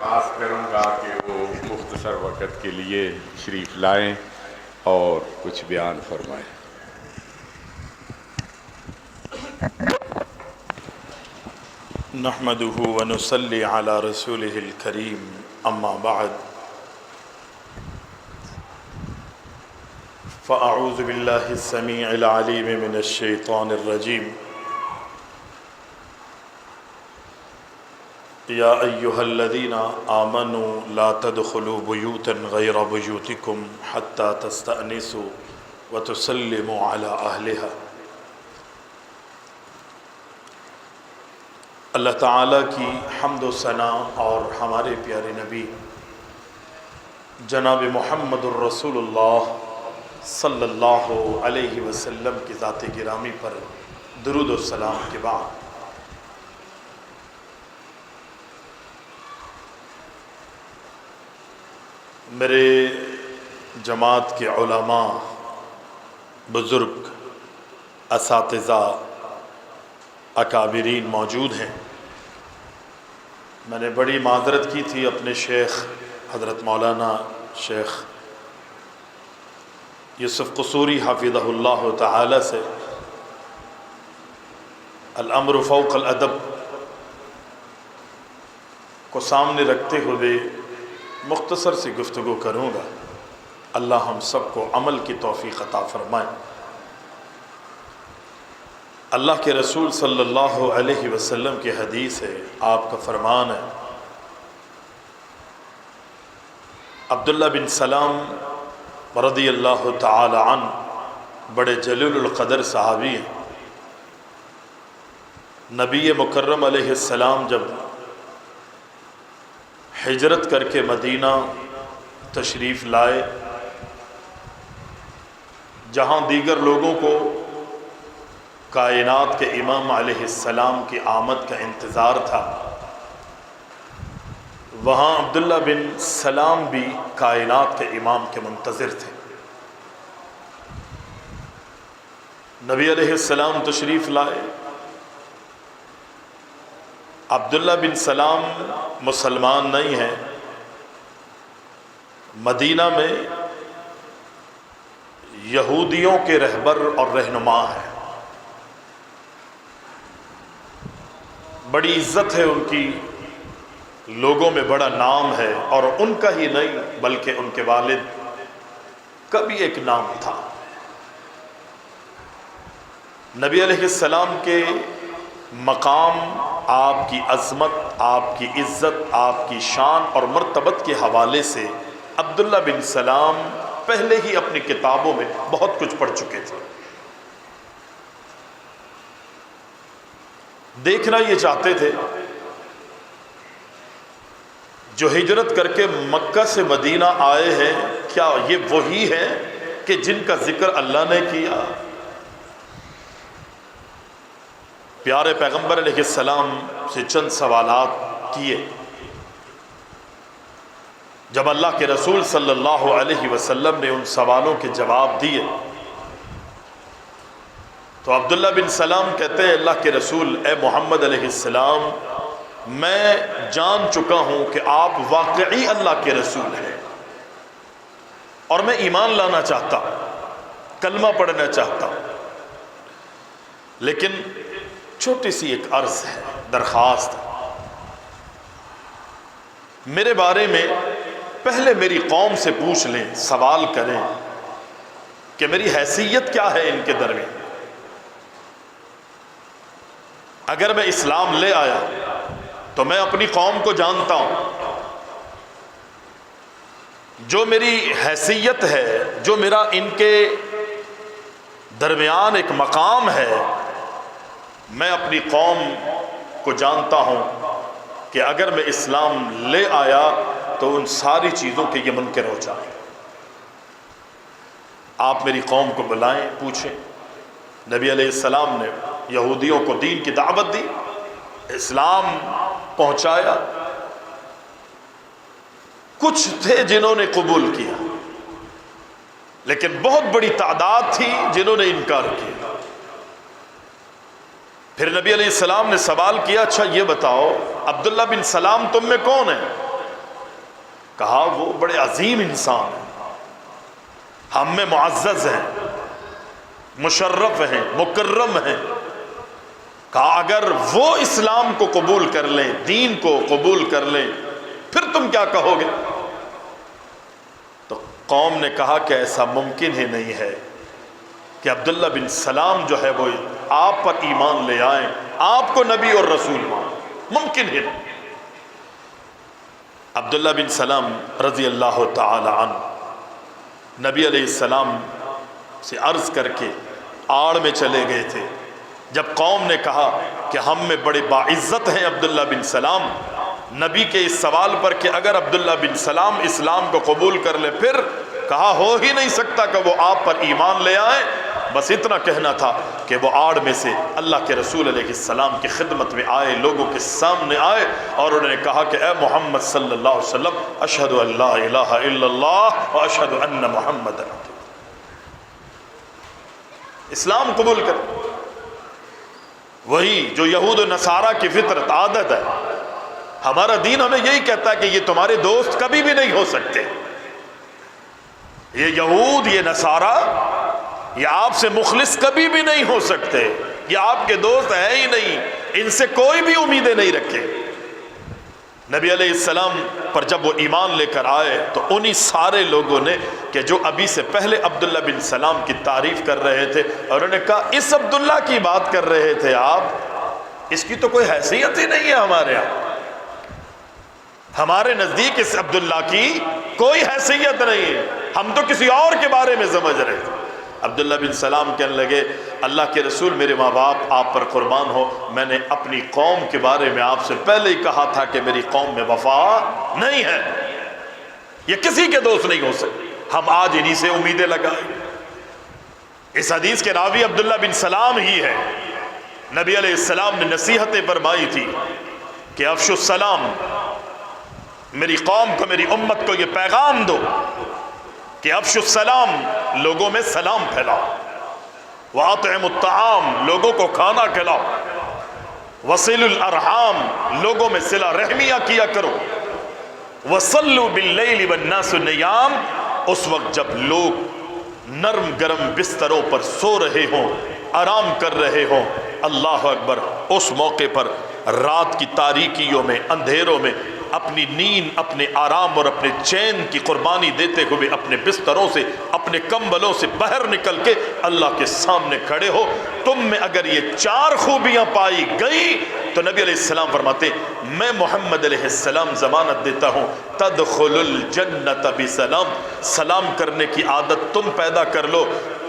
درخواست کروں گا کہ وہ مختصر وقت کے لیے تشریف لائیں اور کچھ بیان فرمائیں۔ نحمده ونصلي على رسوله الكريم اما بعد فاعوذ بالله السميع العليم من الشيطان الرجيم يا ايها الذين آمنوا لا تدخلوا بيوتا غير بيوتكم حتى تستأنسوا وتسلموا على اهلها۔ اللہ تعالیٰ کی حمد و ثنا اور ہمارے پیارے نبی جناب محمد الرسول اللہ صلی اللہ علیہ وسلم کی ذات گرامی پر درود و سلام کے بعد میرے جماعت کے علماء، بزرگ، اساتذہ، اکابرین موجود ہیں۔ میں نے بڑی معذرت کی تھی اپنے شیخ حضرت مولانا شیخ یوسف قصوری حفظہ اللہ تعالی سے، الامر فوق الادب کو سامنے رکھتے ہوئے مختصر سی گفتگو کروں گا۔ اللہ ہم سب کو عمل کی توفیق عطا فرمائے۔ اللہ کے رسول صلی اللہ علیہ وسلم کی حدیث ہے، آپ کا فرمان ہے، عبداللہ بن سلام رضی اللہ تعالی عنہ بڑے جلیل القدر صحابی ہیں۔ نبی مکرم علیہ السلام جب ہجرت کر کے مدینہ تشریف لائے، جہاں دیگر لوگوں کو کائنات کے امام علیہ السلام کی آمد کا انتظار تھا، وہاں عبداللہ بن سلام بھی کائنات کے امام کے منتظر تھے۔ نبی علیہ السلام تشریف لائے، عبداللہ بن سلام مسلمان نہیں ہیں، مدینہ میں یہودیوں کے رہبر اور رہنما ہیں، بڑی عزت ہے ان کی، لوگوں میں بڑا نام ہے، اور ان کا ہی نہیں بلکہ ان کے والد کا بھی ایک نام تھا۔ نبی علیہ السلام کے مقام، آپ کی عظمت، آپ کی عزت، آپ کی شان اور مرتبت کے حوالے سے عبداللہ بن سلام پہلے ہی اپنی کتابوں میں بہت کچھ پڑھ چکے تھے۔ دیکھنا یہ چاہتے تھے جو ہجرت کر کے مکہ سے مدینہ آئے ہیں، کیا یہ وہی ہیں کہ جن کا ذکر اللہ نے کیا؟ پیارے پیغمبر علیہ السلام سے چند سوالات کیے۔ جب اللہ کے رسول صلی اللہ علیہ وسلم نے ان سوالوں کے جواب دیے تو عبداللہ بن سلام کہتے ہیں، اللہ کے رسول، اے محمد علیہ السلام، میں جان چکا ہوں کہ آپ واقعی اللہ کے رسول ہیں، اور میں ایمان لانا چاہتا ہوں، کلمہ پڑھنا چاہتا ہوں، لیکن چھوٹی سی ایک عرض ہے، درخواست ہے، میرے بارے میں پہلے میری قوم سے پوچھ لیں، سوال کریں کہ میری حیثیت کیا ہے ان کے درمیان۔ اگر میں اسلام لے آیا تو میں اپنی قوم کو جانتا ہوں، جو میری حیثیت ہے، جو میرا ان کے درمیان ایک مقام ہے، میں اپنی قوم کو جانتا ہوں کہ اگر میں اسلام لے آیا تو ان ساری چیزوں کے یہ منکر ہو جائیں۔ آپ میری قوم کو بلائیں، پوچھیں۔ نبی علیہ السلام نے یہودیوں کو دین کی دعوت دی، اسلام پہنچایا، کچھ تھے جنہوں نے قبول کیا، لیکن بہت بڑی تعداد تھی جنہوں نے انکار کیا۔ پھر نبی علیہ السلام نے سوال کیا، اچھا یہ بتاؤ عبداللہ بن سلام تم میں کون ہے؟ کہا وہ بڑے عظیم انسان ہیں، ہم میں معزز ہیں، مشرف ہیں، مکرم ہیں۔ کہا اگر وہ اسلام کو قبول کر لیں، دین کو قبول کر لیں، پھر تم کیا کہو گے؟ تو قوم نے کہا کہ ایسا ممکن ہی نہیں ہے کہ عبداللہ بن سلام جو ہے وہ آپ پر ایمان لے آئیں، آپ کو نبی اور رسول مان، ممکن ہی نہیں۔ عبداللہ بن سلام رضی اللہ تعالی عنہ نبی علیہ السلام سے عرض کر کے آڑ میں چلے گئے تھے۔ جب قوم نے کہا کہ ہم میں بڑے باعزت ہیں عبداللہ بن سلام، نبی کے اس سوال پر کہ اگر عبداللہ بن سلام اسلام کو قبول کر لے، پھر کہا ہو ہی نہیں سکتا کہ وہ آپ پر ایمان لے آئیں۔ بس اتنا کہنا تھا کہ وہ آڑ میں سے اللہ کے رسول علیہ السلام کی خدمت میں آئے، لوگوں کے سامنے آئے اور انہوں نے کہا کہ اے محمد صلی اللہ علیہ وسلم، اشہد ان لا الہ الا اللہ و اشہد ان محمد، اسلام قبول کر۔ وہی جو یہود و نصارہ کی فطرت عادت ہے، ہمارا دین ہمیں یہی کہتا ہے کہ یہ تمہارے دوست کبھی بھی نہیں ہو سکتے، یہ یہود، یہ نصارہ، یہ آپ سے مخلص کبھی بھی نہیں ہو سکتے، یہ آپ کے دوست ہے ہی نہیں، ان سے کوئی بھی امیدیں نہیں رکھے۔ نبی علیہ السلام پر جب وہ ایمان لے کر آئے تو انہی سارے لوگوں نے کہ جو ابھی سے پہلے عبداللہ بن سلام کی تعریف کر رہے تھے، اور انہوں نے کہا اس عبداللہ کی بات کر رہے تھے آپ، اس کی تو کوئی حیثیت ہی نہیں ہے ہمارے یہاں، ہمارے نزدیک اس عبداللہ کی کوئی حیثیت نہیں ہے، ہم تو کسی اور کے بارے میں سمجھ رہے تھے۔ عبداللہ بن سلام کہنے لگے اللہ کے رسول، میرے ماں باپ آپ پر قربان ہو، میں نے اپنی قوم کے بارے میں آپ سے پہلے ہی کہا تھا کہ میری قوم میں وفا نہیں ہے، یہ کسی کے دوست نہیں ہو سکتے، ہم آج انہی سے امیدیں لگائیں۔ اس حدیث کے راوی عبداللہ بن سلام ہی ہے۔ نبی علیہ السلام نے نصیحتیں فرمائی تھی کہ افشوا السلام، میری قوم کو، میری امت کو یہ پیغام دو کہ افشوا السلام، لوگوں میں سلام پھیلاؤ، وَأَطْعِمُوا الطَّعَامَ، لوگوں کو کھانا کھلاؤ، وَصِلُوا الْأَرْحَامَ، لوگوں میں صلہ رحمیہ کیا کرو، وَصَلُّوا بِاللَّيْلِ وَالنَّاسُ نِيَامٌ، اس وقت جب لوگ نرم گرم بستروں پر سو رہے ہوں، آرام کر رہے ہوں، اللہ اکبر، اس موقع پر رات کی تاریکیوں میں، اندھیروں میں اپنی نیند، اپنے آرام اور اپنے چین کی قربانی دیتے ہوئے اپنے بستروں سے، اپنے کمبلوں سے باہر نکل کے اللہ کے سامنے کھڑے ہو۔ تم میں اگر یہ چار خوبیاں پائی گئی تو نبی علیہ السلام فرماتے میں محمد علیہ السلام ضمانت دیتا ہوں تدخل الجنت بسلام، سلام کرنے کی عادت تم پیدا کر لو،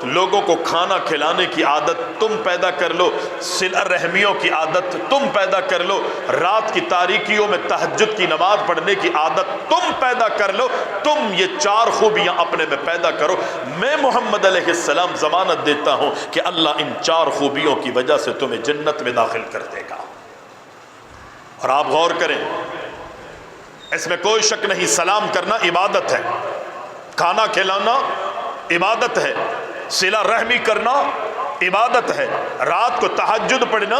لوگوں کو کھانا کھلانے کی عادت تم پیدا کر لو، صلہ رحمیوں کی عادت تم پیدا کر لو، رات کی تاریکیوں میں تہجد کی نماز پڑھنے کی عادت تم پیدا کر لو، تم یہ چار خوبیاں اپنے میں پیدا کرو، میں محمد علیہ السلام ضمانت دیتا ہوں کہ اللہ ان چار خوبیوں کی وجہ سے تمہیں جنت میں داخل کر دے گا۔ اور آپ غور کریں، اس میں کوئی شک نہیں، سلام کرنا عبادت ہے، کھانا کھلانا عبادت ہے، صلہ رحمی کرنا عبادت ہے، رات کو تہجد پڑھنا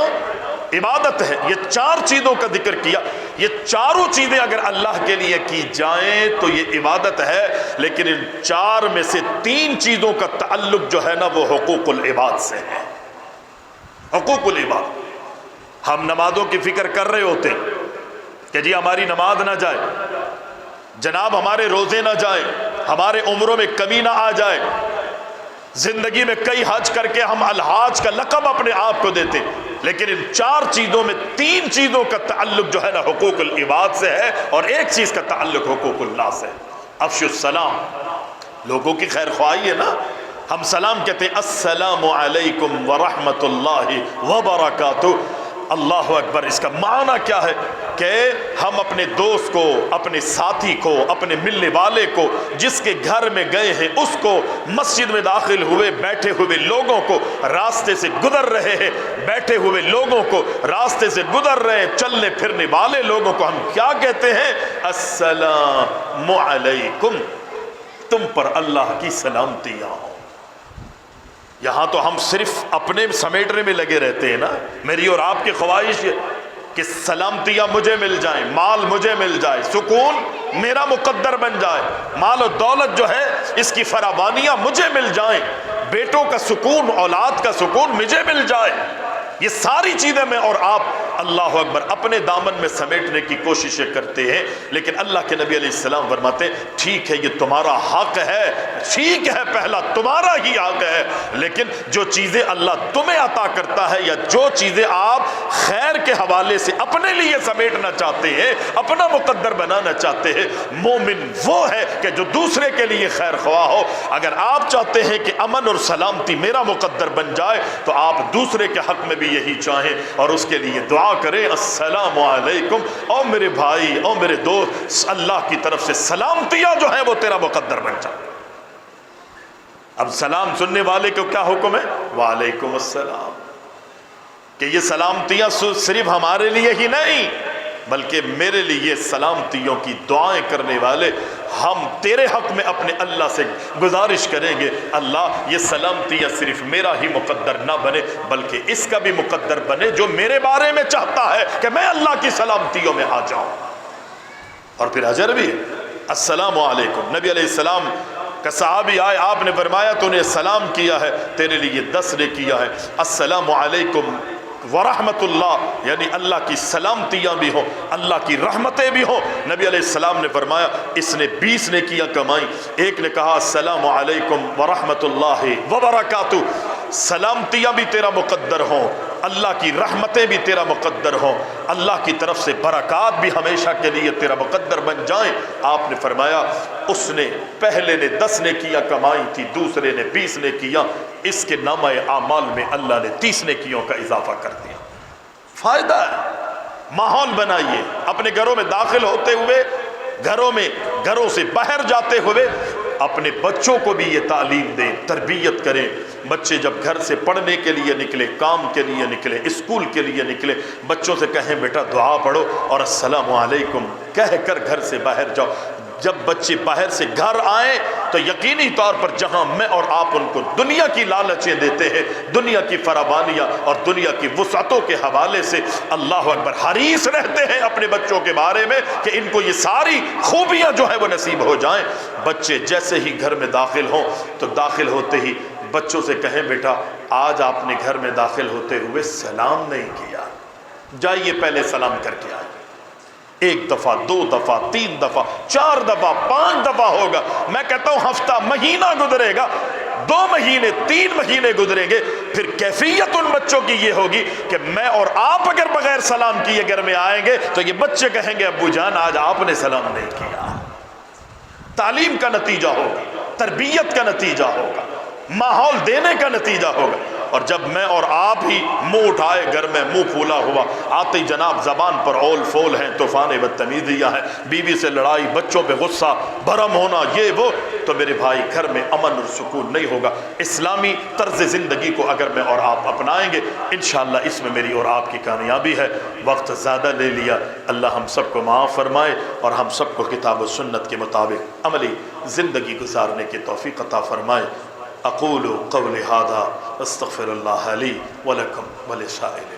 عبادت ہے۔ یہ چار چیزوں کا ذکر کیا، یہ چاروں چیزیں اگر اللہ کے لیے کی جائیں تو یہ عبادت ہے، لیکن ان چار میں سے تین چیزوں کا تعلق جو ہے نا وہ حقوق العباد سے ہے۔ حقوق العباد، ہم نمازوں کی فکر کر رہے ہوتے کہ جی ہماری نماز نہ جائے، جناب ہمارے روزے نہ جائیں، ہمارے عمروں میں کمی نہ آ جائے، زندگی میں کئی حج کر کے ہم الحاج کا لقب اپنے آپ کو دیتے، لیکن ان چار چیزوں میں تین چیزوں کا تعلق جو ہے نا حقوق العباد سے ہے، اور ایک چیز کا تعلق حقوق اللہ سے۔ افشوا السلام، لوگوں کی خیر خواہی ہے نا، ہم سلام کہتے ہیں السلام علیکم ورحمۃ اللہ وبرکاتہ، اللہ اکبر۔ اس کا معنی کیا ہے کہ ہم اپنے دوست کو، اپنے ساتھی کو، اپنے ملنے والے کو، جس کے گھر میں گئے ہیں اس کو، مسجد میں داخل ہوئے بیٹھے ہوئے لوگوں کو، راستے سے گزر رہے ہیں بیٹھے ہوئے لوگوں کو، راستے سے گزر رہے چلنے پھرنے والے لوگوں کو ہم کیا کہتے ہیں؟ السلام علیکم، تم پر اللہ کی سلامتیاں ہوں۔ یہاں تو ہم صرف اپنے سمیٹنے میں لگے رہتے ہیں نا، میری اور آپ کی خواہش کہ سلامتیاں مجھے مل جائیں، مال مجھے مل جائے، سکون میرا مقدر بن جائے، مال و دولت جو ہے اس کی فراوانیاں مجھے مل جائیں، بیٹوں کا سکون، اولاد کا سکون مجھے مل جائے، یہ ساری چیزیں میں اور آپ اللہ اکبر اپنے دامن میں سمیٹنے کی کوششیں کرتے ہیں۔ لیکن اللہ کے نبی علیہ السلام فرماتے ہیں ٹھیک ہے یہ تمہارا حق ہے، ٹھیک ہے پہلا تمہارا ہی حق ہے، لیکن جو چیزیں اللہ تمہیں عطا کرتا ہے یا جو چیزیں آپ خیر کے حوالے سے اپنے لیے سمیٹنا چاہتے ہیں، اپنا مقدر بنانا چاہتے ہیں، مومن وہ ہے کہ جو دوسرے کے لیے خیر خواہ ہو۔ اگر آپ چاہتے ہیں کہ امن اور سلامتی میرا مقدر بن جائے تو آپ دوسرے کے حق میں بھی یہی چاہیں اور اس کے لیے دعا کریں السلام علیکم، او میرے بھائی، او میرے دوست، اللہ کی طرف سے سلامتیاں جو ہیں وہ تیرا مقدر بن جائے۔ اب سلام سننے والے کو کیا حکم ہے؟ وعلیکم السلام، کہ یہ سلامتیاں صرف ہمارے لیے ہی نہیں بلکہ میرے لیے سلامتیوں کی دعائیں کرنے والے ہم تیرے حق میں اپنے اللہ سے گزارش کریں گے اللہ یہ سلامتیاں صرف میرا ہی مقدر نہ بنے بلکہ اس کا بھی مقدر بنے جو میرے بارے میں چاہتا ہے کہ میں اللہ کی سلامتیوں میں آ جاؤں۔ اور پھر اجر بھی السلام علیکم، نبی علیہ السلام کا صحابی آئے، آپ نے فرمایا تو نے سلام کیا ہے، تیرے لیے 10 نے کیا ہے۔ السلام علیکم ورحمت اللہ، یعنی اللہ کی سلامتیاں بھی ہوں، اللہ کی رحمتیں بھی ہوں۔ نبی علیہ السلام نے فرمایا اس نے 20 نیکیاں کمائی۔ ایک نے کہا السلام علیکم ورحمت اللہ وبرکاتہ، سلامتیاں بھی تیرا مقدر ہوں، اللہ کی رحمتیں بھی تیرا مقدر ہوں، اللہ کی طرف سے برکات بھی ہمیشہ کے لیے تیرا مقدر بن جائیں۔ آپ نے فرمایا اس نے پہلے نے 10 نیکیاں کمائی تھی، دوسرے نے 20 نیکیاں، اس کے نامہ اعمال میں اللہ نے 30 نیکیوں کا اضافہ کر دیا۔ فائدہ ہے، ماحول بنائیے، اپنے گھروں میں داخل ہوتے ہوئے، گھروں سے باہر جاتے ہوئے اپنے بچوں کو بھی یہ تعلیم دیں، تربیت کریں۔ بچے جب گھر سے پڑھنے کے لیے نکلے، کام کے لیے نکلے، اسکول کے لیے نکلے، بچوں سے کہیں بیٹا دعا پڑھو اور السلام علیکم کہہ کر گھر سے باہر جاؤ۔ جب بچے باہر سے گھر آئیں تو یقینی طور پر جہاں میں اور آپ ان کو دنیا کی لالچیں دیتے ہیں، دنیا کی فراوانیاں اور دنیا کی وسعتوں کے حوالے سے اللہ اکبر حریص رہتے ہیں اپنے بچوں کے بارے میں کہ ان کو یہ ساری خوبیاں جو ہیں وہ نصیب ہو جائیں۔ بچے جیسے ہی گھر میں داخل ہوں تو داخل ہوتے ہی بچوں سے کہیں بیٹا آج آپ نے گھر میں داخل ہوتے ہوئے سلام نہیں کیا، جائیے پہلے سلام کر کے آئیے۔ 1 دفعہ 2 دفعہ 3 دفعہ 4 دفعہ 5 دفعہ ہوگا، میں کہتا ہوں ہفتہ مہینہ گزرے گا، 2 مہینے 3 مہینے گزریں گے، پھر کیفیت ان بچوں کی یہ ہوگی کہ میں اور آپ اگر بغیر سلام کیے گھر میں آئیں گے تو یہ بچے کہیں گے ابو جان آج آپ نے سلام نہیں کیا۔ تعلیم کا نتیجہ ہوگا، تربیت کا نتیجہ ہوگا، ماحول دینے کا نتیجہ ہوگا۔ اور جب میں اور آپ ہی منہ اٹھائے گھر میں منہ پھولا ہوا آتے ہی جناب زبان پر اول فول ہیں، طوفان بدتمیزیاں ہیں، بیوی سے لڑائی، بچوں پہ غصہ بھرم ہونا، یہ وہ، تو میرے بھائی گھر میں امن اور سکون نہیں ہوگا۔ اسلامی طرز زندگی کو اگر میں اور آپ اپنائیں گے انشاءاللہ اس میں میری اور آپ کی کامیابی ہے۔ وقت زیادہ لے لیا، اللہ ہم سب کو معاف فرمائے اور ہم سب کو کتاب و سنت کے مطابق عملی زندگی گزارنے کی توفیق عطا فرمائے۔ اقول قولی ھذا استغفر اللہ لی ولکم ولسائر